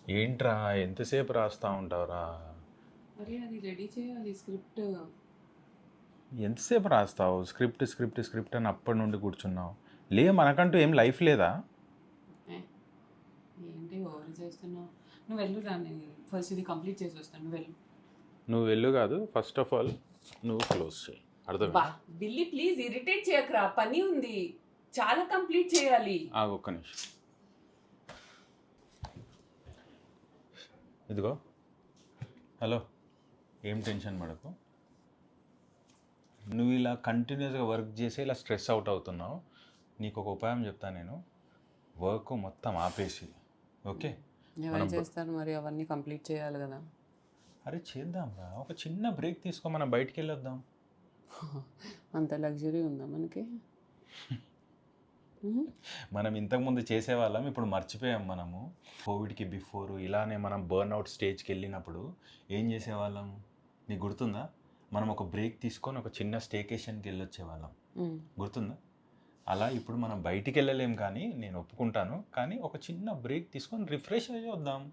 ఏంట్రా ఎంతసేపు రాస్తా ఉంటావురా? అరే అది రెడీ చేయాలి స్క్రిప్ట్. ఎంతసేపు రాస్తావు? స్క్రిప్ట్ స్క్రిప్ట్ స్క్రిప్ట్ అని అప్పటి నుండి కూర్చున్నావు. మనకంటూ ఏం లైఫ్ లేదా? ఏ, ఏంటి ఓవర్ చేస్తున్నావు? నువ్వు వెళ్ళు రా, నేను ఫస్ట్ ఇది కంప్లీట్ చేసి వస్తాను. నువ్వు వెళ్ళు. నువ్వు వెళ్ళు కాదు, ఫస్ట్ ఆఫ్ ఆల్ నువ్వు క్లోజ్ చేయి. బా అర్థమైందా? బిల్లి ప్లీజ్ ఇరిటేట్ చేయకరా, పని ఉంది, చాలా కంప్లీట్ చేయాలి. ఒక్క నిమిషం. ఇదిగో, హలో, ఏం టెన్షన్ పడకు. నువ్వు ఇలా కంటిన్యూస్గా వర్క్ చేసి ఇలా స్ట్రెస్ అవుట్ అవుతున్నావు. నీకు ఒక ఉపాయం చెప్తాను నేను. వర్క్ మొత్తం ఆపేసి, ఓకే? ఎవరు చేస్తారు మరి, అవన్నీ కంప్లీట్ చేయాలి కదా. అరే చేద్దాంరా, ఒక చిన్న బ్రేక్ తీసుకో, మనం బయటికి వెళ్ళొద్దాం. అంత లగ్జరీ ఉందా మనకి? మనం ఇంతకుముందు చేసేవాళ్ళం, ఇప్పుడు మర్చిపోయాం. మనము కోవిడ్కి బిఫోర్ ఇలానే మనం బర్న్అవుట్ స్టేజ్కి వెళ్ళినప్పుడు ఏం చేసేవాళ్ళం నీకు గుర్తుందా? మనం ఒక బ్రేక్ తీసుకొని ఒక చిన్న స్టేకేషన్కి వెళ్ళొచ్చేవాళ్ళం, గుర్తుందా? అలా ఇప్పుడు మనం బయటికి వెళ్ళలేం, కానీ నేను ఒప్పుకుంటాను, కానీ ఒక చిన్న బ్రేక్ తీసుకొని రిఫ్రెష్ అయ్యి వద్దాం.